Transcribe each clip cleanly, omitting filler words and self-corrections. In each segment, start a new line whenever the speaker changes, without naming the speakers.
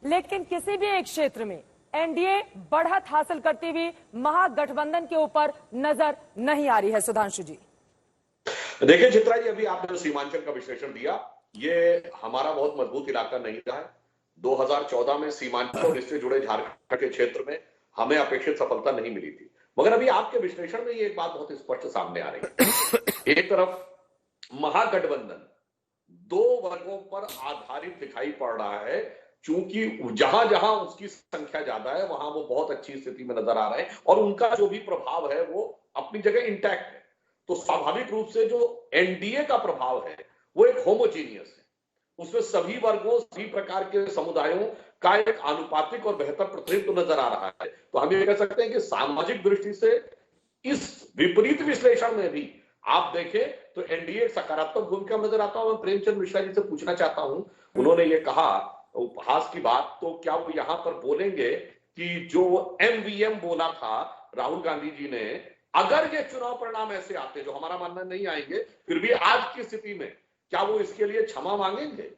लेकिन किसी भी एक क्षेत्र में एनडीए बढ़त हासिल करती हुई महागठबंधन के ऊपर नजर नहीं आ रही है। सुधांशु जी,
देखिए चित्रा जी, अभी आपने जो सीमांचल का विश्लेषण दिया, ये हमारा बहुत मजबूत इलाका नहीं रहा है। 2014 में सीमांचल और इससे जुड़े झारखंड के क्षेत्र में हमें अपेक्षित सफलता नहीं मिली थी। मगर अभी आपके विश्लेषण में ये एक बात बहुत स्पष्ट सामने आ रही है। एक तरफ महागठबंधन दो वर्गों पर आधारित दिखाई पड़ रहा है, चूंकि जहां जहां उसकी संख्या ज्यादा है वहां वो बहुत अच्छी स्थिति में नजर आ रहे हैं और उनका जो भी प्रभाव है वो अपनी जगह इंटैक्ट है। तो स्वाभाविक रूप से जो एनडीए का प्रभाव है वो एक होमोजीनियस है, उसमें सभी वर्गों सभी प्रकार के समुदायों का एक आनुपातिक और बेहतर प्रतिनिधित्व नजर आ रहा है। तो हम ये कह सकते हैं कि सामाजिक दृष्टि से इस विपरीत विश्लेषण में भी आप देखें तो एनडीए एक सकारात्मक भूमिका नजर आता है। मैं प्रेमचंद मिश्रा जी से पूछना चाहता हूं, उन्होंने ये कहा उपहास की बात, तो क्या वो यहां पर बोलेंगे कि जो एमवीएम बोला था राहुल गांधी जी ने, अगर ये चुनाव परिणाम ऐसे आते जो हमारा मानना नहीं आएंगे, फिर भी आज की स्थिति में क्या वो इसके लिए क्षमा मांगेंगे?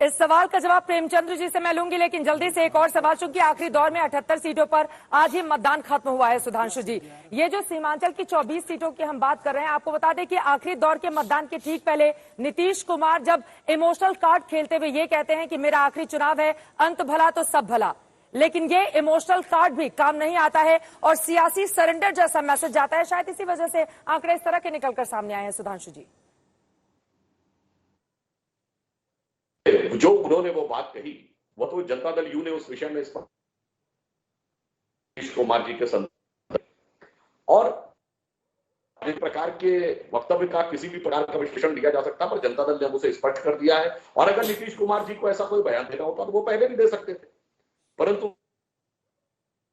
इस सवाल का जवाब प्रेमचंद्र जी से मैं लूंगी, लेकिन जल्दी से एक और सवाल, चूंकि आखिरी दौर में 78 सीटों पर आज ही मतदान खत्म हुआ है। सुधांशु जी, ये जो सीमांचल की 24 सीटों की हम बात कर रहे हैं, आपको बता दें कि आखिरी दौर के मतदान के ठीक पहले नीतीश कुमार जब इमोशनल कार्ड खेलते हुए ये कहते हैं कि मेरा आखिरी चुनाव है, अंत भला तो सब भला, लेकिन ये इमोशनल कार्ड भी काम नहीं आता है और सियासी सरेंडर जैसा मैसेज जाता है। शायद इसी वजह से आंकड़े इस तरह के निकलकर सामने आए हैं। सुधांशु जी,
जो उन्होंने वो बात कही वो तो जनता दल यू ने उस विषय में नीतीश कुमार जी के संदर्भ और इस प्रकार के वक्तव्य का किसी भी प्रकार का विश्लेषण दिया जा सकता है, पर जनता दल ने उसे स्पष्ट कर दिया है। और अगर नीतीश कुमार जी को ऐसा कोई बयान देना होता तो वो पहले भी दे सकते थे, परंतु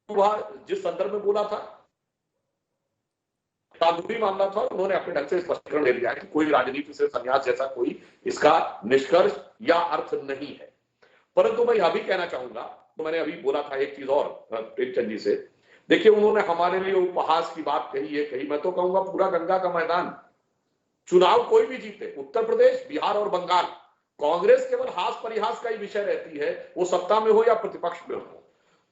वह जिस संदर्भ में बोला था कानूनी मामला था, उन्होंने अपने ढंग से स्पष्टीकरण दे दिया है कि कोई राजनीति से संन्यास जैसा कोई इसका निष्कर्ष या अर्थ नहीं है। परंतु मैं यह भी कहना चाहूंगा, तो मैंने अभी बोला था एक चीज और प्रेमचंद जी से, देखिए उन्होंने हमारे लिए उपहास की बात कही, मैं तो कहूंगा पूरा गंगा का मैदान, चुनाव कोई भी जीते, उत्तर प्रदेश, बिहार और बंगाल, कांग्रेस केवल हास परिहास का ही विषय रहती है, वो सत्ता में हो या प्रतिपक्ष में हो।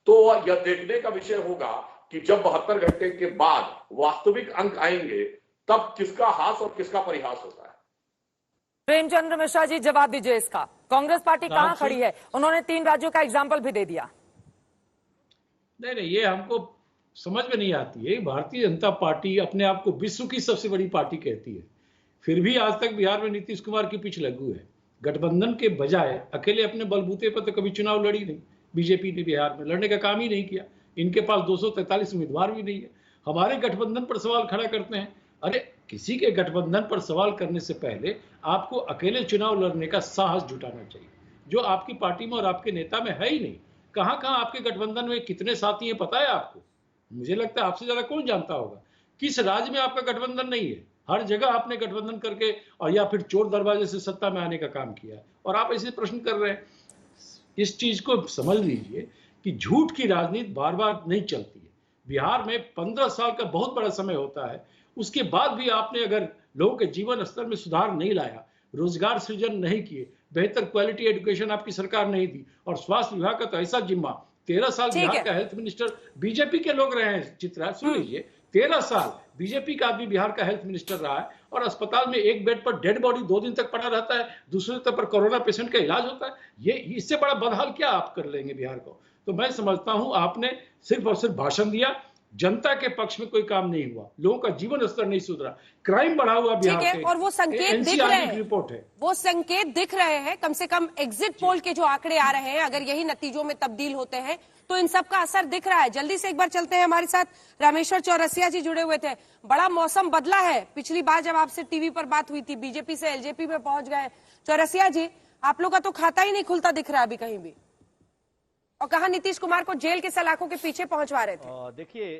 तो यह देखने का विषय होगा कि जब 72 घंटे के बाद वास्तविक अंक आएंगे तब किसका हास और किसका परिहास होता है।
प्रेमचंद्र मिश्रा जी, जवाब दीजिए इसका। कांग्रेस पार्टी कहां खड़ी है? उन्होंने 3 राज्यों का एग्जाम्पल भी दे दिया।
नहीं, ये हमको समझ में नहीं आती है। भारतीय जनता पार्टी अपने आप को विश्व की सबसे बड़ी पार्टी कहती है, फिर भी आज तक बिहार में नीतीश कुमार की पिच लगू है। गठबंधन के बजाय अकेले अपने बलबूते पर तो कभी चुनाव लड़ी नहीं बीजेपी ने, बिहार में लड़ने का काम ही नहीं किया। इनके पास 243 उम्मीदवार भी नहीं है। हमारे गठबंधन पर सवाल खड़ा करते हैं। अरे किसी के गठबंधन पर सवाल करने से पहले आपको अकेले चुनाव लड़ने का साहस जुटाना चाहिए, जो आपकी पार्टी में और आपके नेता में है ही नहीं। कहां कहां आपके गठबंधन में कितने साथी हैं पता है आपको? मुझे लगता है आपसे ज्यादा कौन जानता होगा। किस राज्य में आपका गठबंधन नहीं है? हर जगह आपने गठबंधन करके और या फिर चोर दरवाजे से सत्ता में आने का काम किया है, और आप ऐसे प्रश्न कर रहे हैं। इस चीज को समझ लीजिए कि झूठ की राजनीति बार बार नहीं चलती है। बिहार में 15 साल का बहुत बड़ा समय होता है, उसके बाद भी आपने अगर लोगों के जीवन स्तर में सुधार नहीं लाया, रोजगार सृजन नहीं किए, बेहतर क्वालिटी एजुकेशन आपकी सरकार नहीं दी, और स्वास्थ्य विभाग का तो ऐसा जिम्मा, 13 साल बिहार का हेल्थ मिनिस्टर बीजेपी के लोग रहे हैं। चित्रा सुन लीजिए, 13 साल बीजेपी का आदमी बिहार का हेल्थ मिनिस्टर रहा है, और अस्पताल में एक बेड पर डेड बॉडी 2 दिन तक पड़ा रहता है, दूसरे तक पर कोरोना पेशेंट का इलाज होता है। ये इससे बड़ा बदहाल क्या आप कर लेंगे बिहार को? तो मैं समझता हूं आपने सिर्फ और सिर्फ भाषण दिया, जनता के पक्ष में कोई काम नहीं हुआ, लोगों का जीवन स्तर नहीं सुधरा, क्राइम बढ़ा हुआ बिहार
है, और वो संकेत दिख रहे हैं,
रिपोर्ट है,
वो संकेत दिख रहे हैं। कम से कम एग्जिट पोल के जो आंकड़े आ रहे हैं, अगर यही नतीजों में तब्दील होते हैं तो इन सब का असर दिख रहा है। जल्दी से एक बार चलते हैं, हमारे साथ रामेश्वर चौरसिया जी जुड़े हुए थे। बड़ा मौसम बदला है, पिछली बार जब आपसे टीवी पर बात हुई थी बीजेपी से एलजेपी में पहुंच गए। चौरसिया जी, आप लोग का तो खाता ही नहीं खुलता दिख रहा अभी कहीं भी, और कहा नीतीश कुमार को जेल के सलाखों के पीछे पहुंचवा रहे थे।
देखिए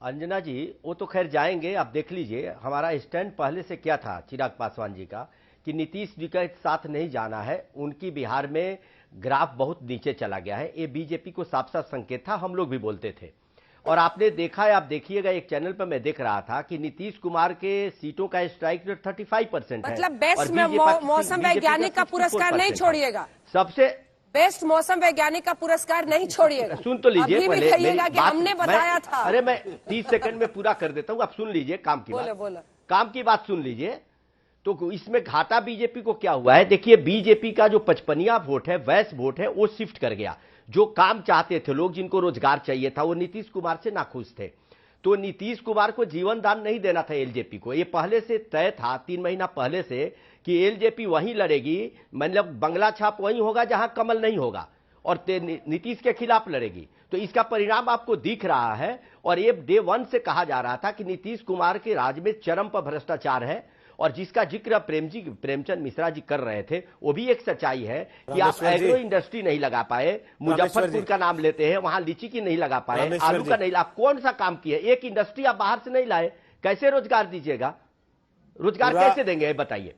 अंजना जी, वो तो खैर जाएंगे। आप देख लीजिए हमारा स्टैंड पहले से क्या था चिराग पासवान जी का, कि नीतीश जी का साथ नहीं जाना है। उनकी बिहार में ग्राफ बहुत नीचे चला गया है, ये बीजेपी को साफ साफ संकेत था, हम लोग भी बोलते थे। और आपने देखा है, आप देखिएगा एक चैनल पर मैं देख रहा था कि नीतीश कुमार के सीटों का स्ट्राइक रेट 35% है।
मतलब
और
बेस्ट मौसम वैज्ञानिक का पुरस्कार नहीं छोड़िएगा,
सबसे
बेस्ट मौसम वैज्ञानिक का पुरस्कार नहीं छोड़िएगा।
सुन तो लीजिए
अभी भी
पहले
कहिएगा कि हमने बताया था।
अरे मैं 30 सेकंड में पूरा कर देता हूं, आप सुन लीजिए काम की बात।
बोलो।
काम की बात सुन लीजिए। तो इसमें घाटा बीजेपी को क्या हुआ है, देखिए बीजेपी का जो 55 वोट है, वैस वोट है, वो शिफ्ट कर गया। जो काम चाहते थे लोग, जिनको रोजगार चाहिए था, वो नीतीश कुमार से नाखुश थे। तो नीतीश कुमार को जीवन दान नहीं देना था एलजेपी को। ये पहले से तय था 3 महीना पहले से कि एलजेपी वहीं लड़ेगी, मतलब बंगला छाप वहीं होगा जहां कमल नहीं होगा, और नीतीश के खिलाफ लड़ेगी। तो इसका परिणाम आपको दिख रहा है। और ये डे 1 से कहा जा रहा था कि नीतीश कुमार के राज में चरम पर भ्रष्टाचार है, और जिसका जिक्र प्रेमचंद मिश्रा जी कर रहे थे, वो भी एक सच्चाई है कि आप एग्रो इंडस्ट्री नहीं लगा पाए। मुजफ्फरपुर का नाम लेते हैं, वहां लीची की नहीं लगा पाए, आलू का नहीं, आप कौन सा काम किए? एक इंडस्ट्री आप बाहर से नहीं लाए, कैसे रोजगार दीजिएगा? रोजगार कैसे देंगे बताइए?